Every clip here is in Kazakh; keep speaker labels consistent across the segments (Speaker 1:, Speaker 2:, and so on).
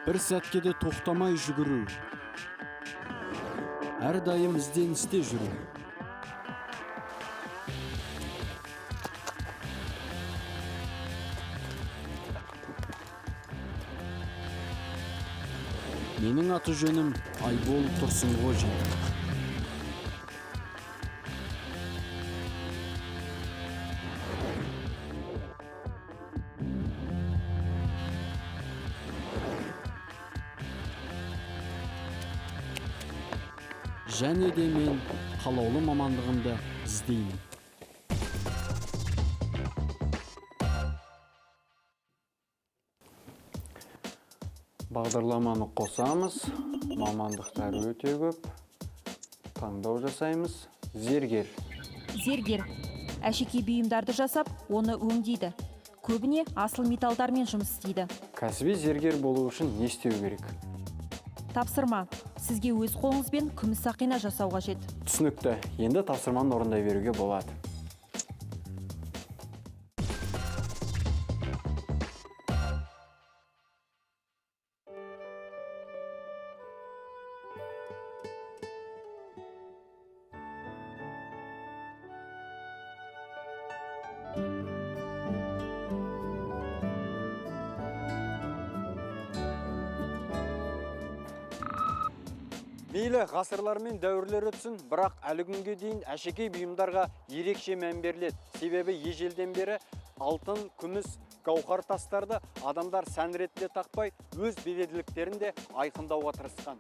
Speaker 1: бір сәтке де тоқтамай жүгіру, әрдайым ізденісте жүру. Менің аты жөнім Айбол Тұрсынғожин. Және де мен қалаулы мамандығымды іздеймін. Бағдарламаны қосамыз, мамандықтар өте көп, таңдау жасаймыз. Зергер.
Speaker 2: Зергер әшекей бұйымдарды жасап, оны өңдейді. Көбіне асыл металдармен жұмыс істейді.
Speaker 1: Кәсіби зергер болу үшін не істеу керек?
Speaker 2: Тапсырма. Сізге өз қолыңызбен күміс сақина жасау қажет.
Speaker 1: Түсінікті. Енді тапсырманы орындай беруге болады. Мейлі ғасырлар мен дәуірлер өтсін, бірақ әлі күнге дейін әшекей бұйымдарға ерекше мән беріледі. Себебі ежелден бері алтын, күміс, гауһар тастарды адамдар сән ретінде тақпай, өз белгіліктерін де айқындауға тырысқан.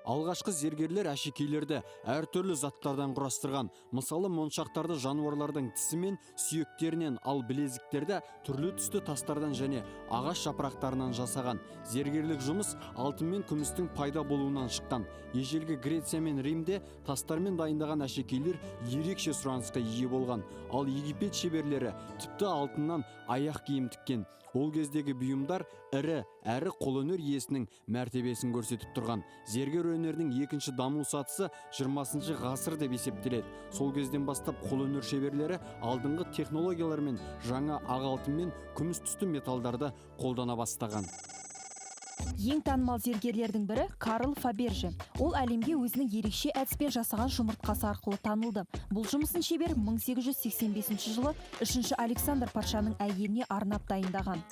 Speaker 1: Алғашқы зергерлер әшекейлерді әртүрлі заттардан құрастырған. Мысалы, моншақтарды жануарлардың тісі мен сүйектерінен, ал білезіктерді түрлі түсті тастардан және ағаш жапырақтарынан жасаған. Зергерлік жұмыс алтын мен күмістің пайда болуынан шыққан. Ежелгі Греция мен Римде тастармен дайындаған әшекейлер ерекше сұранысқа ие болған. Ал Египет шеберлері тіпті алтыннан аяқ киім тіккен. Ол кездегі бұйымдар ірі әрі қолөнер иесінің мәртебесін көрсетіп тұрған. Зергер өнерінің екінші даму сатысы 20 ғасыр деп есептеледі. Сол кезден бастап қолөнер шеберлері алдыңғы технологиялар мен жаңа ақ алтын мен күміс түсті металдарды қолдана бастаған.
Speaker 2: Ең танымал зергерлердің бірі Карл Фаберже. Ол әлемге өзінің ерекше әдіспен жасаған жұмыртқасы арқылы танылды. Бұл жұмысын шебер 1885 жылы 3-ші Александр патшаның әйеліне арнап дайындаған.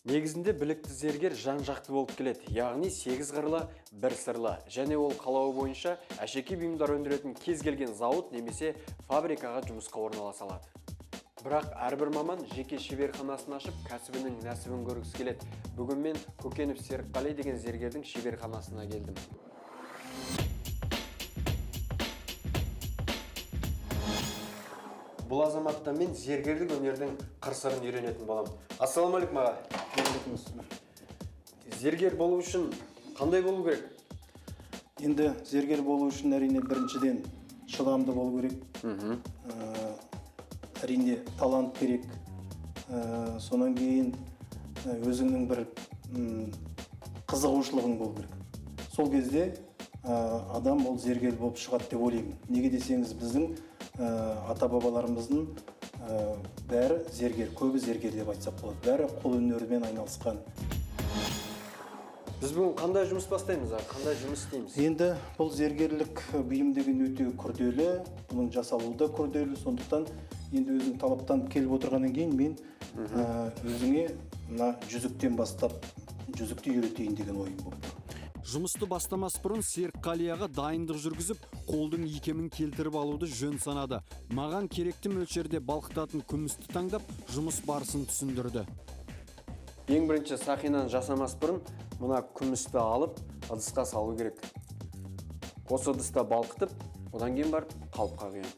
Speaker 1: Негізінде білікті зергер жан-жақты болып келеді, яғни 8 қырлы, 1 сырлы. Және ол қалауы бойынша әшекей бұйымдар өндіретін кез келген зауыт немесе фабрикаға жұмысқа орналаса алады. Бірақ әрбір маман жеке шеберханасын ашып, кәсібінің нәсібін көргісі келеді. Бүгін мен Көкенов Серікқали деген зергердің шеберханасына келдім. Бұл азаматта мен зергерлік өнердің қыр-сырын үйренетін боламын. Ассалаумағалейкум аға. Зергер болу үшін қандай болу керек?
Speaker 3: Енді зергер болу үшін әрине біріншіден шыдамды болу керек. Әрине талант керек. Сонан кейін өзіңнің бір қызығушылығың болу керек. Сол кезде адам ол зергер болып шығады деп ойлаймын. Неге десеңіз, біздің ата-бабаларымыздың бәрі зергер, көбі зергер деп айтсақ болады. Бәрі қол өнерімен айналысқан.
Speaker 1: Біз бүгін қандай жұмыс бастаймыз, қандай жұмыс істейміз?
Speaker 3: Енді бұл зергерлік бұйым деген өте күрделі, бұның жасалуы да күрделі, сондықтан енді өзің талаптан келіп отырғаннан кейін мен өзіңе мына жүзіктен бастап, жүзікті үйретейін деген ойым болды.
Speaker 1: Жұмысты бастамас бұрын Серікқалияға дайындық жүргізіп, қолдың икемін келтіріп алуды жөн санады. Маған керекті мөлшерде балқытатын күмісті таңдап, жұмыс барысын түсіндірді. Ең бірінші сақинаны жасамас бұрын мына күмісті алып, ыдысқа салу керек. Осы ыдыста балқытып, одан кейін барып қалыпқа құямын.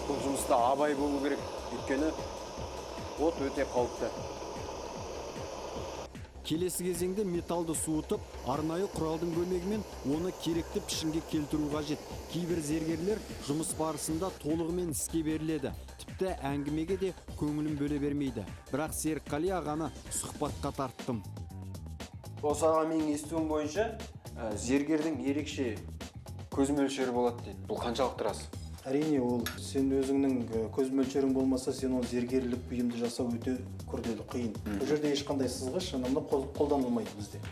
Speaker 1: Бұл жұмыста абай болу керек, өйткені от өте қауіпті. Келесі кезеңде металды суытып, арнайы құралдың көмегімен оны керекті пішінге келтіру қажет. Кейбір зергерлер жұмыс барысында толығымен іске беріледі. Тіпті әңгімеге де көңілін бөле бермейді. Бірақ Серікқали ағаны сұхбатқа тарттым.
Speaker 4: Осы аға менің естуім бойынша зергердің ерекше көз мөлшері болады дейді. Бұл қаншалықты рас?
Speaker 3: Әрине, ол сен өзіңнің көз мөлшерің болмаса, сен ол зергерлік бұйымды жасау өте күрделі, қиын. Бұл жерде ешқандай сызғыш шынында қолданылмайды бізде.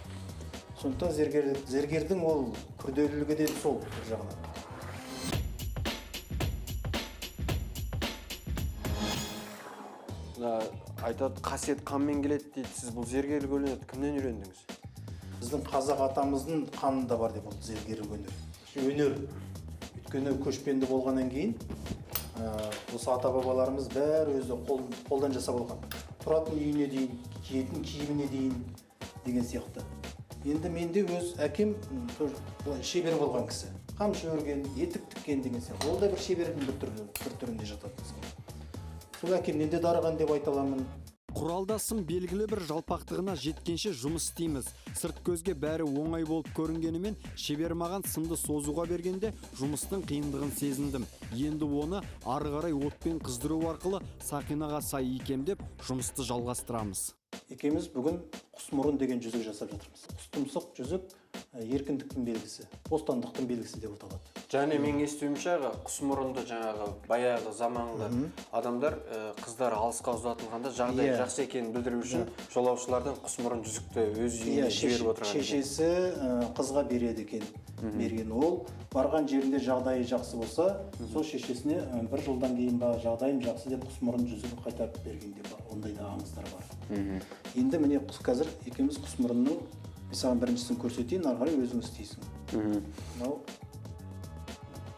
Speaker 3: Сондықтан зергердің ол күрделілігі де сол бір жағынан.
Speaker 4: Айтады, қасиет қанмен келеді дейді. Сіз бұл зергерлік өнерді кімнен үйрендіңіз?
Speaker 3: Біздің қазақ атамыздың қанында бар деп ол зергерлік өнер. Өйткені көшпенді болғаннан кейін осы ата-бабаларымыз бәрі өзі қолдан жасап алған. Тұратын үйіне дейін, киетін киіміне дейін деген сияқты. Енді менде өз әкем шебер болған кісі. Қамшы өрген, етік тіккен деген сияқты. Ол да бір шебердің бір түрінде жатады. Сол әкемнен де дарыған деп айта аламын.
Speaker 1: Құралдасым белгілі бір жалпақтығына жеткенше жұмыс істейміз. Сырт көзге бәрі оңай болып көрінгенімен, шебер маған сымды созуға бергенде жұмыстың қиындығын сезіндім. Енді оны ары қарай отпен қыздыру арқылы сақинаға сай икемдеп жұмысты жалғастырамыз.
Speaker 3: Екеуміз бүгін құсмұрын деген жүзік жасап жатырмыз. Құстұмсық жүзік еркіндіктің белгісі, бостандықтың белгісі деп аталады.
Speaker 4: Және мен естуімше құсмұрынды жаңағы баяғы заманғы адамдар қыздар алысқа ұзатылғанда жағдай жақсы екенін білдіру үшін жолаушылардан құсмұрын жүзікті өз үйіне жіберіп отырған.
Speaker 3: Шешесі қызға береді екен. Берген ол барған жерінде жағдайы жақсы болса, сол шешесіне бір жылдан кейін жағдайым жақсы деп құсмұрын жүзігін қайтарып берген деп ондай да аңыздар бар. Енді міне қазір екеуміз құсмұрынның саған біріншісін көрсетейін, ары қарай өзің істейсің.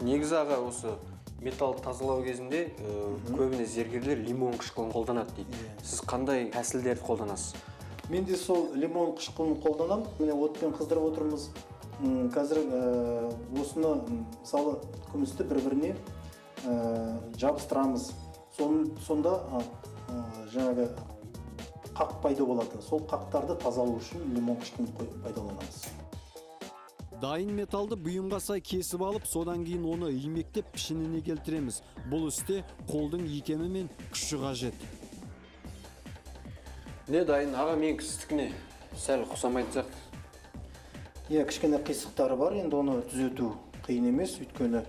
Speaker 4: Негізі аға осы металл тазалау кезінде көбіне зергерлер лимон қышқылын қолданады дейді. Сіз қандай тәсілдерді қолданасыз?
Speaker 3: Мен де сол лимон қышқылын қолданамын. Міне отпен қыздырып отырмыз. Қазір осыны мысалы күмісті бір-біріне жабыстырамыз. Сонда жаңағы қақ пайда болады. Сол қақтарды тазалау үшін лимон қышқылын пайдаланамыз.
Speaker 1: Дайын металды бұйымға сай кесіп алып, содан кейін оны имектеп пішініне келтіреміз. Бұл істе қолдың икемі мен күші қажет.
Speaker 4: Не дайын? Аға мен кісістікіне сәл құсамайтсақ.
Speaker 3: Кішкене қисықтары бар, енді оны түзету қиын емес, өйткені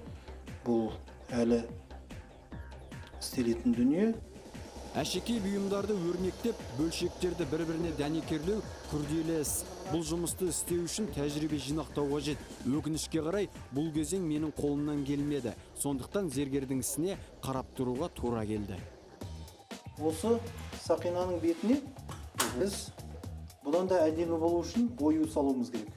Speaker 3: бұл әлі істелетін дүние.
Speaker 1: Әшекей бұйымдарды өрнектеп, бөлшектерді бір-біріне дәнекерлеу күрделі іс. Бұл жұмысты істеу үшін тәжірибе жинақтау қажет. Өкінішке қарай, бұл кезең менің қолымнан келмеді. Сондықтан зергердің ісіне қарап тұруға тура келді.
Speaker 3: Осы сақинаның бетіне біз бұдан да әдемі болу үшін ою салуымыз керек.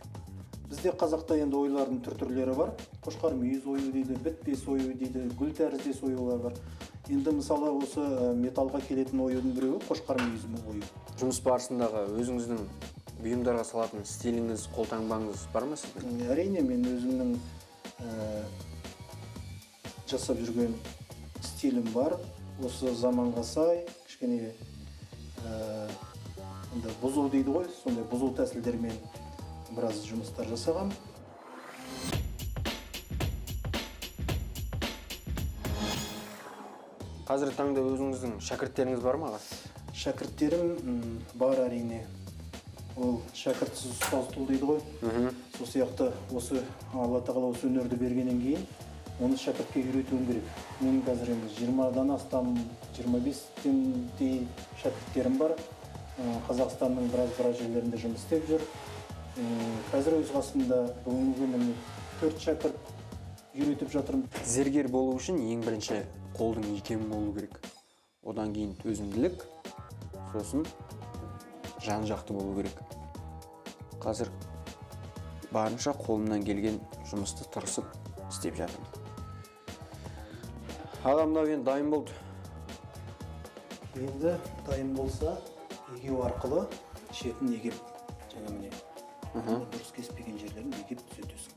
Speaker 3: Бізде қазақта енді ойлардың түрлері бар. Қошқар мүйіз ою дейді, бітпес ою дейді, гүл тәріздес оюлар бар. Енді мысалы осы металға келетін оюдың біреуі қошқар мүйіз ою.
Speaker 4: Жұмыс барысындағы өзіңіздің бұйымдарға салатын стиліңіз, қолтаңбаңыз бар ма сіздің?
Speaker 3: Әрине, мен өзімнің жасап жүрген стилім бар. Осы заманға сай, кішкене бұзу дейді ғой, сондай бұзу тәсілдермен біраз жұмыстар жасағам.
Speaker 4: Қазіргі таңда өзіңіздің шәкірттеріңіз бар ма?
Speaker 3: Шәкірттерім бар әрине. Ол шәкіртсіз ұстаз тұл дейді ғой. Сол сияқты осы Алла тағала осы өнерді бергеннен кейін оны шәкіртке үйретуім керек. Мен қазір 20-дан астам, 25-тен шәкірттерім бар. Қазақстанның біраз жерлерінде жұмыс істеп жүр. Қазір өз қасымда бүгінгі күні 4 шәкірт үйретіп жатырмын.
Speaker 4: Зергер болу үшін ең бірінші қолдың икемі болу керек. Одан кейін төзімділік, сосын жан-жақты болу керек. Қазір барынша қолымнан келген жұмысты тырысып істеп жатырмын. Адамда енді дайын болды.
Speaker 3: Енді дайын болса, егеу арқылы шетін егеп, жаңа міне дұрыс кеспеген жерлерін егеп түзетесің.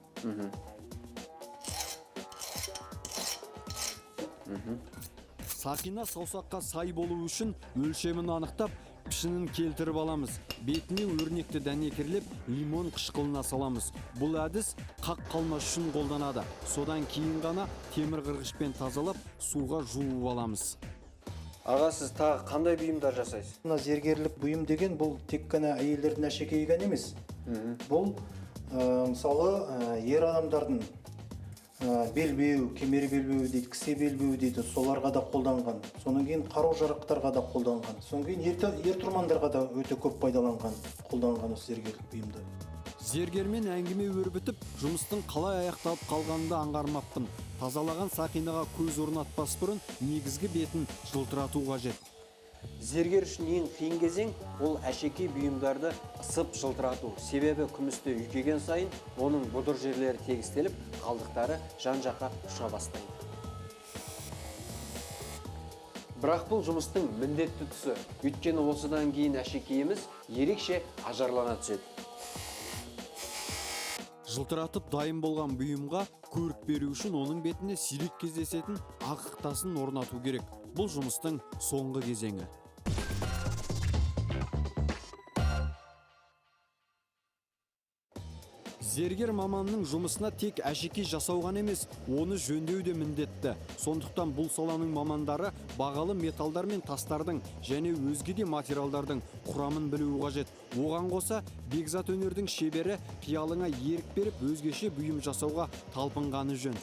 Speaker 1: Сақина саусаққа сай болу үшін өлшемін анықтап, пішінін келтіріп аламыз. Бетіне өрнекті дәнекерлеп, лимон қышқылына саламыз. Бұл әдіс қақ қалмас үшін қолданады. Содан кейін ғана темір қырғышпен тазалап, суға жуып аламыз.
Speaker 4: Аға, сіз тағы қандай бұйымдар жасайсыз?
Speaker 3: Мына зергерлік бұйым деген бұл тек қана әйелдердің әшекейі ғана емес. Бұл мысалы ер адамдардың белбеу, кемер белбеу дейді, кісе белбеу дейді, соларға да қолданған. Сонан кейін қару-жарақтарға да қолданған. Сонан кейін ер-тұрмандарға да өте көп пайдаланған, қолданған осы зергерлік бұйымды.
Speaker 1: Зергермен әңгіме өрбітіп, жұмыстың қалай аяқталып қалғанында аңғармаппын. Тазалаған сақинаға көз орнатпас бұрын негізгі бетін жылтырату қажет.
Speaker 4: Зергер үшін ең қиын кезең ол әшекей бұйымдарды ысып жылтырату. Себебі күмісті үйкеген сайын оның бұдыр жерлері тегістеліп, қалдықтары жан-жаққа ұша бастайды. Бірақ бұл жұмыстың міндетті тұсы, өйткені осыдан кейін әшекейіміз ерекше ажарлана түседі.
Speaker 1: Жылтыратып дайын болған бұйымға көрік беру үшін оның бетіне сирек кездесетін ақ ықтасын орнату керек. Бұл жұмыстың соңғы кезеңі. Зергер маманның жұмысына тек әшекей жасауған емес, оны жөндеу де міндетті. Сондықтан бұл саланың мамандары бағалы металдар мен тастардың және өзге де материалдардың құрамын білуі қажет. Оған қоса, бекзат өнердің шебері қиялыңа ерік беріп, өзгеше бұйым жасауға талпынғаны жөн.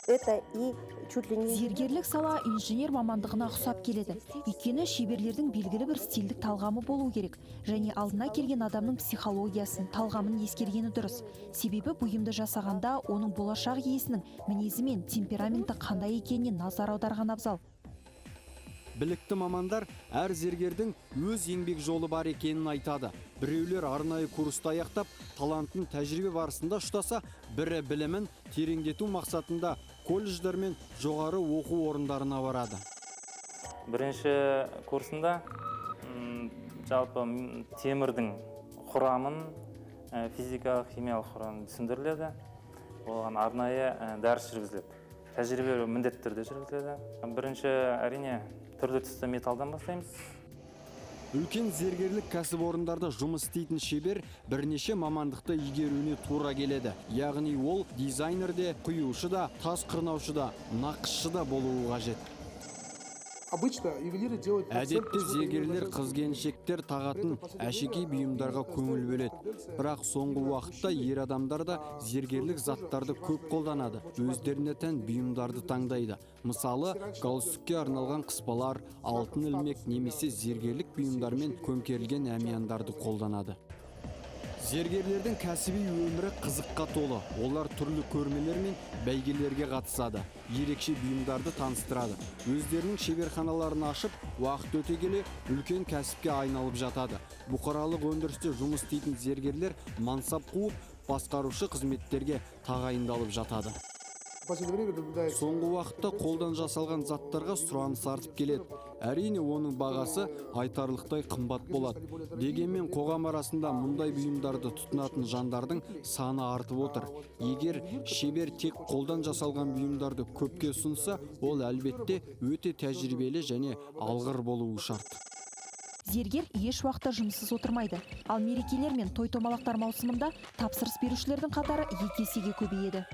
Speaker 5: Это и чуть ли не...
Speaker 2: Зергерлік сала инженер мамандығына ұқсап келеді. Өйткені шеберлердің белгілі бір стильдік талғамы болу керек. Және алдына келген адамның психологиясын, талғамын ескергені дұрыс. Себебі бұйымды жасағанда оның болашақ иесінің мінезі мен темпераменті қандай екеніне назар аударған абзал.
Speaker 1: Білікті мамандар әр зергердің өз еңбек жолы бар екенін айтады. Біреулер арнайы курсты аяқтап, талантын тәжірибе барысында ұштаса, бірі білімін тереңдету мақсатында колледждер мен жоғары оқу орындарына барады.
Speaker 6: Бірінші курсында жалпы темірдің құрамын, физикалық, химиялық құрамын түсіндіріледі. Оған арнайы дәріс жүргізіледі. Тәжірибе міндетті түрде жүргізіледі. Бірінші әрине түрлі түсті металдан бастаймыз.
Speaker 1: Үлкен зергерлік кәсіпорындарда жұмыс істейтін шебер бірнеше мамандықты игеруіне тура келеді. Яғни ол дизайнер де, құюшы да, тас қырнаушы да, нақышшы да болуы қажет. Әдетте зергерлер қыз-келіншектер тағатын әшекей бұйымдарға көңіл бөледі. Бірақ соңғы уақытта ер адамдар да зергерлік заттарды көп қолданады. Өздеріне тән бұйымдарды таңдайды. Мысалы, галстукке арналған қыспалар, алтын ілмек немесе зергерлік бұйымдармен көмкерілген әмияндарды қолданады. Зергерлердің кәсіби өмірі қызыққа толы. Олар түрлі көрмелер мен бәйгелерге қатысады. Ерекше бұйымдарды таныстырады. Өздерінің шеберханаларын ашып, уақыт өте келе үлкен кәсіпке айналып жатады. Бұқаралық өндірісте жұмыс істейтін зергерлер мансап қуып, басқарушы қызметтерге тағайындалып жатады. Соңғы уақытта қолдан жасалған заттарға сұраныс артып келеді. Әрине оның бағасы айтарлықтай қымбат болады. Дегенмен қоғам арасында мұндай бұйымдарды тұтынатын жандардың саны артып отыр. Егер шебер тек қолдан жасалған бұйымдарды көпке ұсынса, ол әлбетте өте тәжірибелі және алғыр болуы шарт.
Speaker 2: Зергер еш уақытта жұмыссыз отырмайды. Ал мерекелер мен той-томалақтар маусымында тапсырыс берушілердің қатары 2 есеге көбейеді.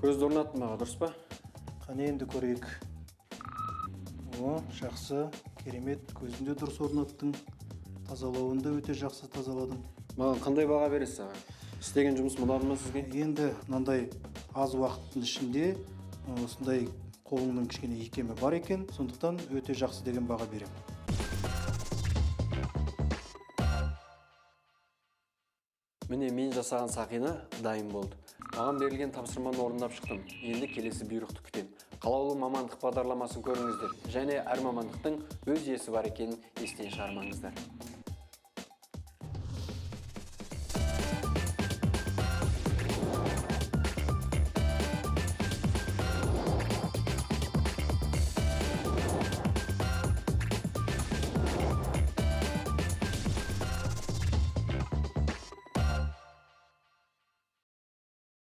Speaker 4: Көзді орнаттымаға, дұрыс па?
Speaker 3: Қане енді көрейік. Жақсы, керемет, көзінде дұрыс орнаттың. Тазалауында өте жақсы тазаладың.
Speaker 4: Маған қандай баға бересіз аға? Істеген жұмыс ұнады ма сізге?
Speaker 3: Енді мынандай аз уақыттың ішінде осындай қолыңның кішкене икемі бар екен, сондықтан өте жақсы деген баға беремін.
Speaker 4: Міне мен жасаған сақина дайын болды. Маған берілген тапсырманы орындап шықтым. Енді келесі бұйрықты күтем. Қалаулы мамандық бағдарламасын көріңіздер. Және әр мамандықтың өз иесі бар екенін естен шығармаңыздар.